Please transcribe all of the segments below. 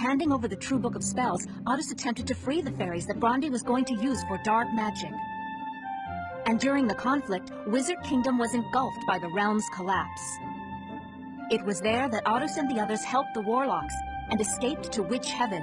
Handing over the true book of spells, Otis attempted to free the fairies that Grande was going to use for dark magic. And during the conflict, Wizard Kingdom was engulfed by the realm's collapse. It was there that Otis and the others helped the warlocks and escaped to Witch Heaven.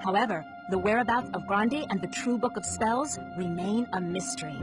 However, the whereabouts of Grande and the true book of spells remain a mystery.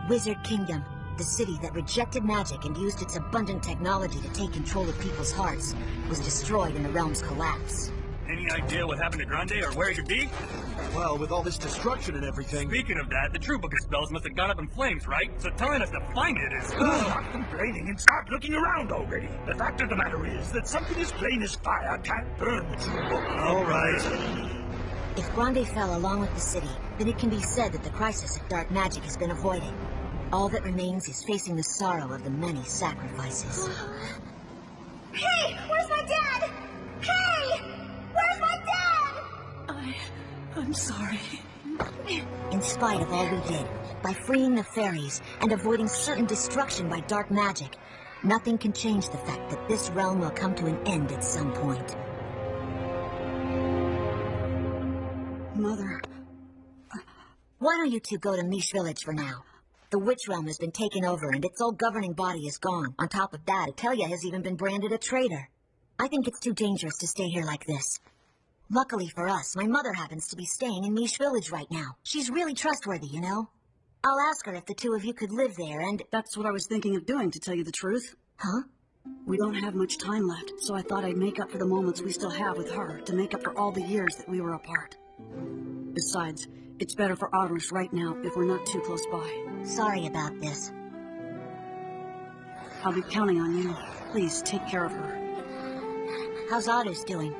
Wizard Kingdom, the city that rejected magic and used its abundant technology to take control of people's hearts, was destroyed in the realm's collapse. Any idea what happened to Grande or where it could be? Well, with all this destruction and everything... Speaking of that, the true book of spells must have gone up in flames, right? So telling us to find it is... Stop complaining and start looking around already. The fact of the matter is that something as plain as fire can't burn the true book. All right. If Grande fell along with the city, then it can be said that the crisis of dark magic has been avoided. All that remains is facing the sorrow of the many sacrifices. Hey! Where's my dad? Hey! Where's my dad? I'm sorry. In spite of all we did, by freeing the fairies and avoiding certain destruction by dark magic, nothing can change the fact that this realm will come to an end at some point. Mother... Why don't you two go to Mish Village for now? The Witch Realm has been taken over and its old governing body is gone. On top of that, Atelia has even been branded a traitor. I think it's too dangerous to stay here like this. Luckily for us, my mother happens to be staying in Mish Village right now. She's really trustworthy, you know? I'll ask her if the two of you could live there and... That's what I was thinking of doing, to tell you the truth. Huh? We don't have much time left, so I thought I'd make up for the moments we still have with her, to make up for all the years that we were apart. Besides, it's better for Otters right now if we're not too close by. Sorry about this. I'll be counting on you. Please, take care of her. How's Otters doing?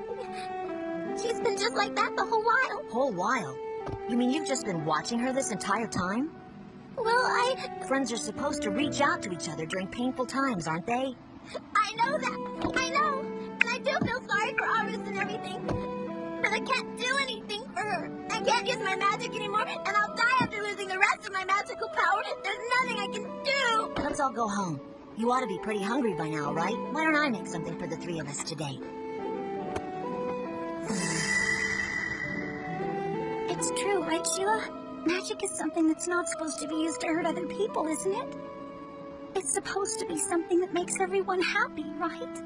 She's been just like that the whole while. Whole while? You mean you've just been watching her this entire time? Well, Friends are supposed to reach out to each other during painful times, aren't they? I know that. I know. And I do feel sorry for Arvis and everything. But I can't do anything for her. I can't use my magic anymore, and I'll die after losing the rest of my magical power. There's nothing I can do. Let's all go home. You ought to be pretty hungry by now, right? Why don't I make something for the three of us today? It's true, right, Sheila? Magic is something that's not supposed to be used to hurt other people, isn't it? It's supposed to be something that makes everyone happy, right?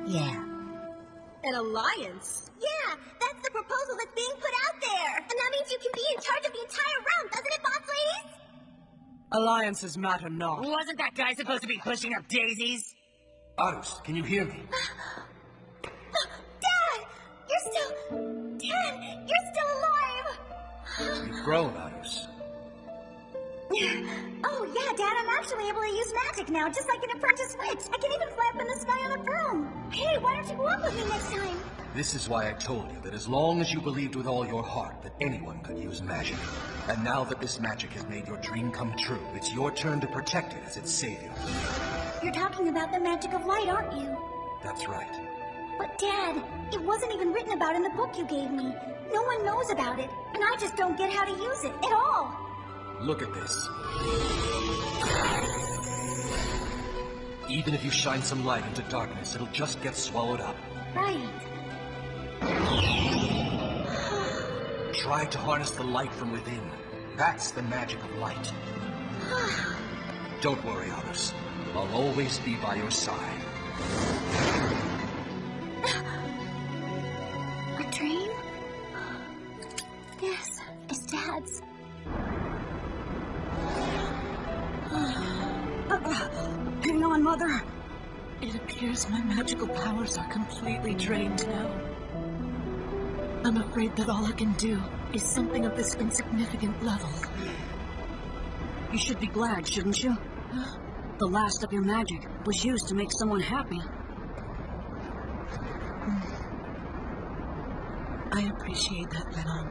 Yeah. An alliance? Yeah, that's the proposal that's being put out there. And that means you can be in charge of the entire realm, doesn't it, boss ladies? Alliances matter not. Wasn't that guy supposed to be pushing up daisies? Otis, can you hear me? Dad! Dad, you're still alive! You've grown, Otis. Oh, yeah, Dad, I'm actually able to use magic now, just like an apprentice witch. I can even fly up in the sky on a broom. Hey, why don't you go up with me next time? This is why I told you that as long as you believed with all your heart that anyone could use magic, and now that this magic has made your dream come true, it's your turn to protect it as its savior. You're talking about the magic of light, aren't you? That's right. But Dad, it wasn't even written about in the book you gave me. No one knows about it, and I just don't get how to use it at all. Look at this. Even if you shine some light into darkness, it'll just get swallowed up. Right. Try to harness the light from within. That's the magic of light. Don't worry, Horus. I'll always be by your side. A dream? Yes, it's Dad's. Hang on, Mother. It appears my magical powers are completely drained now. I'm afraid that all I can do is something of this insignificant level. You should be glad, shouldn't you? The last of your magic was used to make someone happy. I appreciate that, Venom.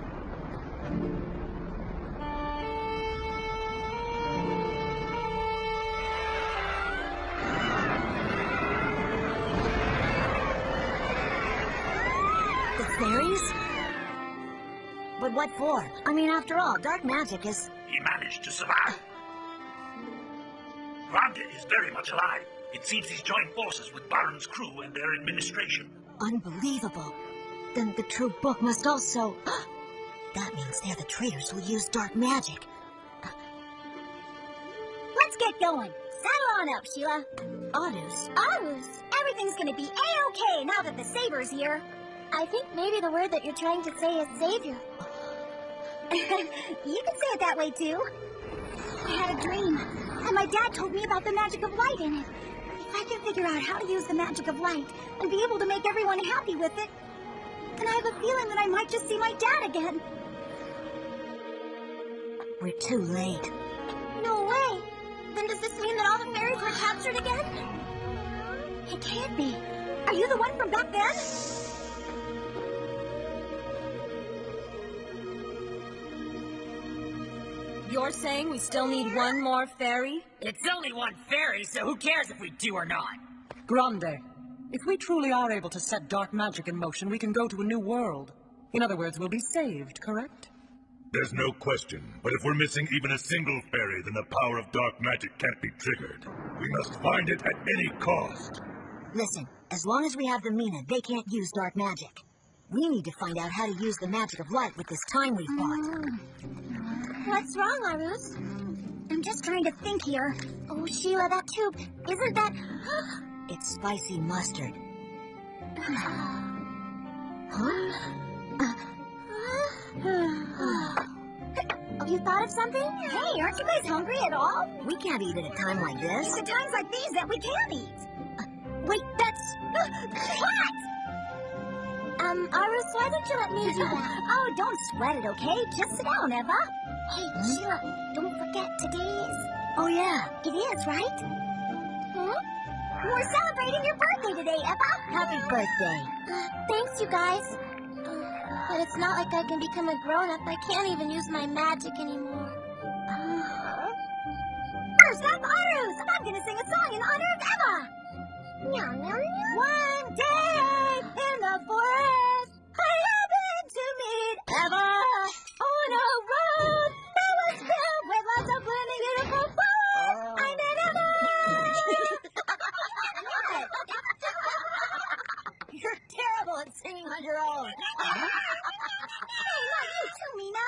The fairies? But what for? I mean, after all, dark magic is... He managed to survive. Grande is very much alive. It seems he's joined forces with Baron's crew and their administration. unbelievable. Then the true book must also... That means they're the traitors who use dark magic. Let's get going. Saddle on up, Sheila. Odus. Arus, everything's gonna be A-okay now that the Saber's here. I think maybe the word that you're trying to say is savior. You can say it that way, too. I had a dream, and my dad told me about the magic of light in it. If I can figure out how to use the magic of light and be able to make everyone happy with it, then I have a feeling that I might just see my dad again. We're too late. No way. Then does this mean that all the fairies were captured again? It can't be. Are you the one from back then? You're saying we still need one more fairy? It's only one fairy, so who cares if we do or not? Grande, if we truly are able to set dark magic in motion, we can go to a new world. In other words, we'll be saved, correct? There's no question, but if we're missing even a single fairy, then the power of dark magic can't be triggered. We must find it at any cost. Listen, as long as we have the Mina, they can't use dark magic. We need to find out how to use the magic of light with this time we've bought. What's wrong, Arus? I'm just trying to think here. Oh, Sheila, that tube, isn't that... It's spicy mustard. Have you thought of something? Hey, aren't you guys hungry at all? We can't eat at a time like this. It's at times like these that we can eat. Wait, that's... What? Arus, why don't you let me do that? Oh, don't sweat it, okay? Just sit down, Eva. Hey, Sheila, don't forget today's... Oh, yeah. It is, right? Huh? We're celebrating your birthday today, Eva. Happy birthday. Thanks, you guys. But it's not like I can become a grown-up. I can't even use my magic anymore. First up, Arus! I'm gonna sing a song in honor of Eva! Meow, meow, meow. One day in the forest, I happened to meet Eva on a road that was filled with lots of blooming beautiful flowers. I met Eva! You're terrible at singing on your own. Hey, not you too, Mina!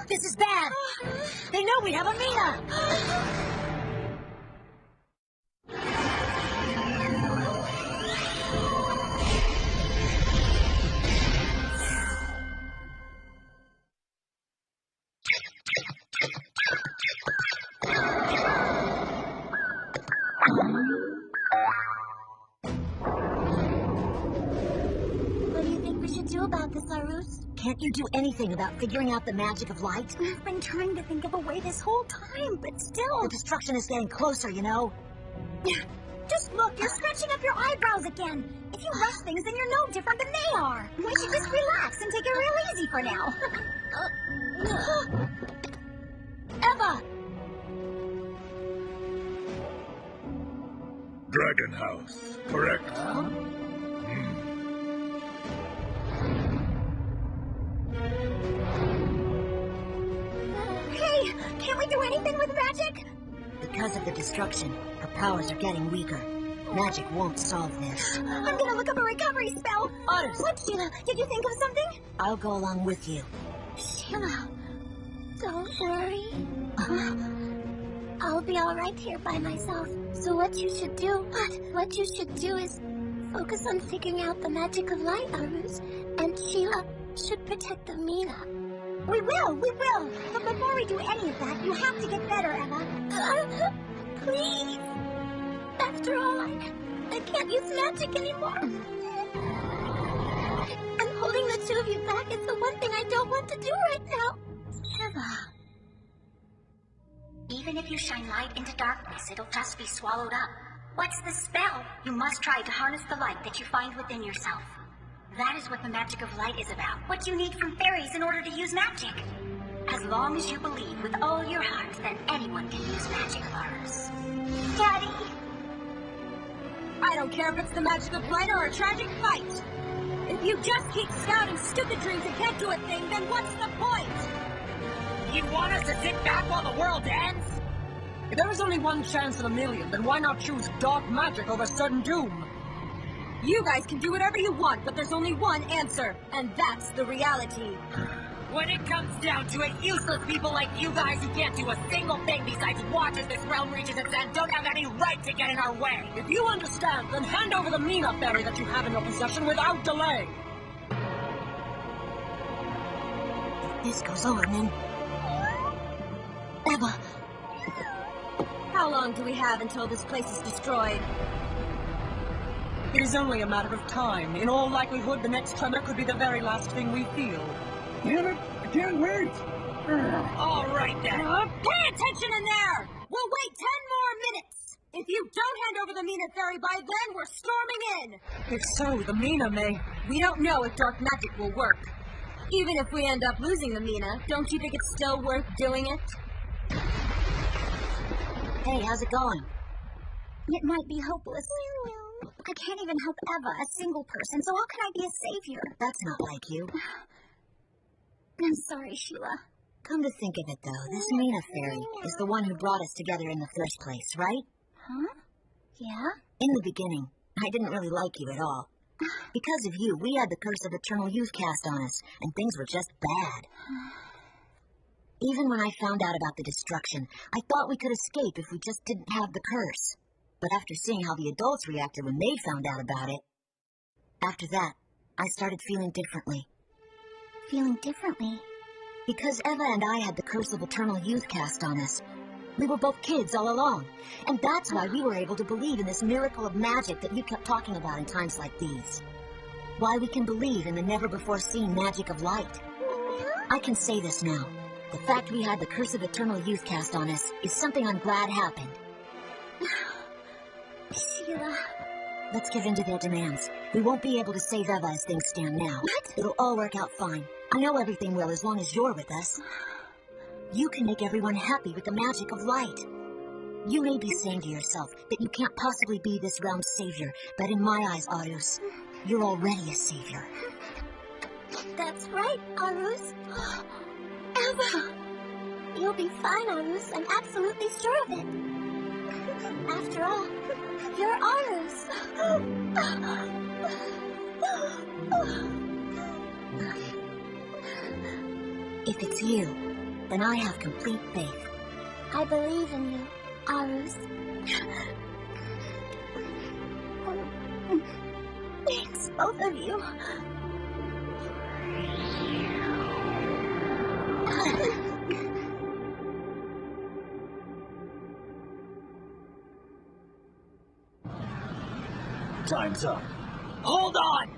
This is bad. They know we have a Mina. What do you think we should do about this, Arus? Can't you do anything about figuring out the magic of light? I've been trying to think of a way this whole time, but still... The destruction is getting closer, you know. Just look, you're scratching up your eyebrows again. If you rush things, then you're no different than they are. We should just relax and take it real easy for now. Eva! Dragon House, correct? Hey, can't we do anything with magic? Because of the destruction, her powers are getting weaker. Magic won't solve this. I'm gonna look up a recovery spell. Otis! What, Sheila? Did you think of something? I'll go along with you. Sheila, don't worry. I'll be all right here by myself. So what you should do is focus on figuring out the magic of light, Arus, and Sheila should protect the Mina. We will. But before we do any of that, you have to get better, Emma. Please. After all, I can't use magic anymore. And holding the two of you back is the one thing I don't want to do right now. Eva. Even if you shine light into darkness, it'll just be swallowed up. What's the spell? You must try to harness the light that you find within yourself. That is what the magic of light is about. What you need from fairies in order to use magic. As long as you believe with all your heart, then anyone can use magic, Lars. Daddy! I don't care if it's the magic of light or a tragic fight. If you just keep scouting stupid dreams and can't do a thing, then what's the point? You want us to sit back while the world ends? If there is only one chance in a million, then why not choose dark magic over sudden doom? You guys can do whatever you want, but there's only one answer, and that's the reality. When it comes down to it, useless people like you guys who can't do a single thing besides watch as this realm reaches its end don't have any right to get in our way. If you understand, then hand over the Mina fairy that you have in your possession without delay. If this goes on, then... Eva! How long do we have until this place is destroyed? It is only a matter of time. In all likelihood, the next tremor could be the very last thing we feel. Damn it! I can't wait! All right, then. Pay attention in there! We'll wait 10 more minutes! If you don't hand over the Mina fairy by then, we're storming in! If so, the Mina may... We don't know if dark magic will work. Even if we end up losing the Mina, don't you think it's still worth doing it? Hey, how's it going? It might be hopeless. I can't even help Eva, a single person, so how can I be a savior? That's not like you. I'm sorry, Sheila. Come to think of it, though, this Mina fairy is the one who brought us together in the first place, right? Huh? Yeah? In the beginning, I didn't really like you at all. Because of you, we had the curse of eternal youth cast on us, and things were just bad. Even when I found out about the destruction, I thought we could escape if we just didn't have the curse. But after seeing how the adults reacted when they found out about it, after that, I started feeling differently. Feeling differently? Because Eva and I had the curse of eternal youth cast on us. We were both kids all along, and that's why we were able to believe in this miracle of magic that you kept talking about in times like these. Why we can believe in the never-before-seen magic of light. I can say this now. The fact we had the curse of eternal youth cast on us is something I'm glad happened. Sheila... Let's give in to their demands. We won't be able to save Eva as things stand now. What? It'll all work out fine. I know everything will as long as you're with us. You can make everyone happy with the magic of light. You may be saying to yourself that you can't possibly be this realm's savior, but in my eyes, Arus, you're already a savior. That's right, Arus. Eva! You'll be fine, Arus. I'm absolutely sure of it. After all, you're Arus. If it's you, then I have complete faith. I believe in you, Arus. Thanks, both of you. Time's up. Hold on!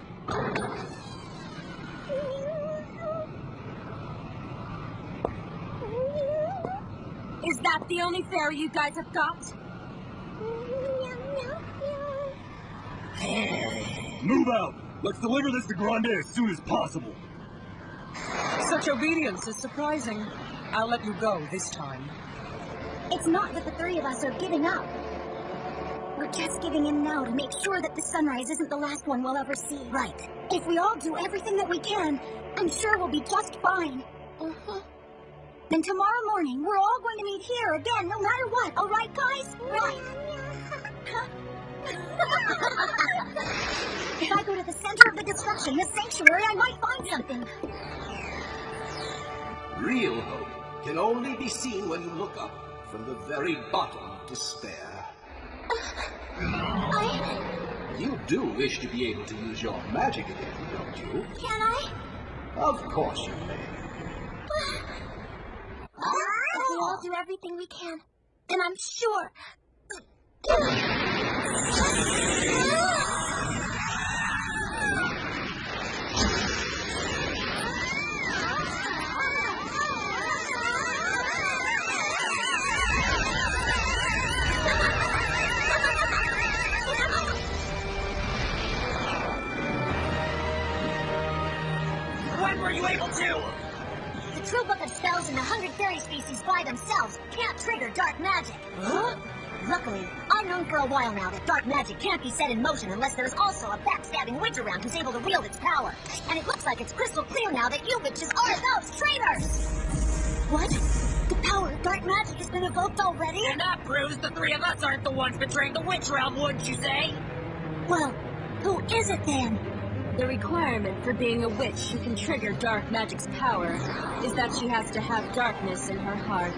Is that the only fairy you guys have got? Move out! Let's deliver this to Grande as soon as possible. Such obedience is surprising. I'll let you go this time. It's not that the three of us are giving up. We're just giving in now to make sure that the sunrise isn't the last one we'll ever see. Right. If we all do everything that we can, I'm sure we'll be just fine. Then tomorrow morning, we're all going to meet here again, no matter what. All right, guys? Right. If I go to the center of the destruction, the sanctuary, I might find something. Real hope can only be seen when you look up from the very bottom of despair. You do wish to be able to use your magic again, don't you? Can I? Of course you may. If we all do everything we can, then I'm sure. When were you able to? The true book of spells and the 100 fairy species by themselves can't trigger dark magic. Luckily, I've known for a while now that dark magic can't be set in motion unless there's also a backstabbing witch around who's able to wield its power. And it looks like it's crystal clear now that you witches are those traitors! What? The power of dark magic has been evoked already? And that proves the three of us aren't the ones betraying the witch realm, wouldn't you say? Well, who is it then? The requirement for being a witch who can trigger dark magic's power is that she has to have darkness in her heart.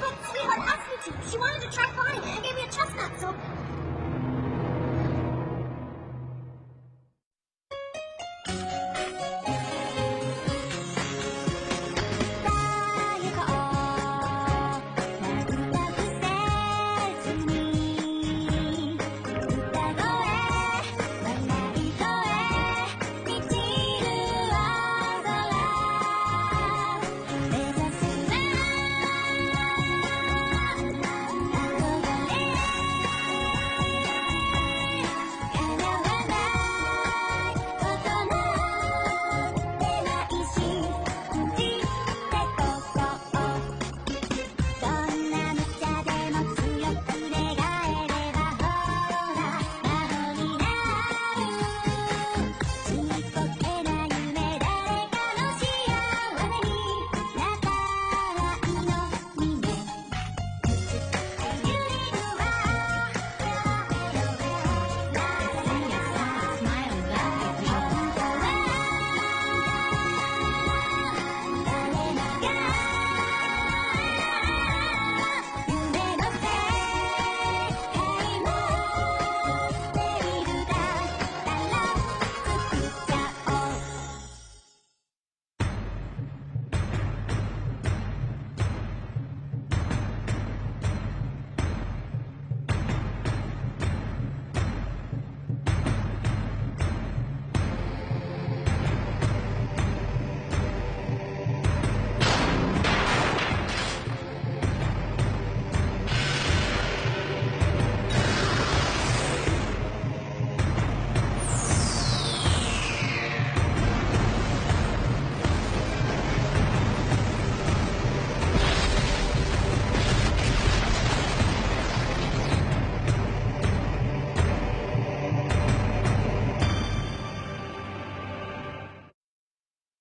But sweetheart asked me to. She wanted to try flying and gave me a chance.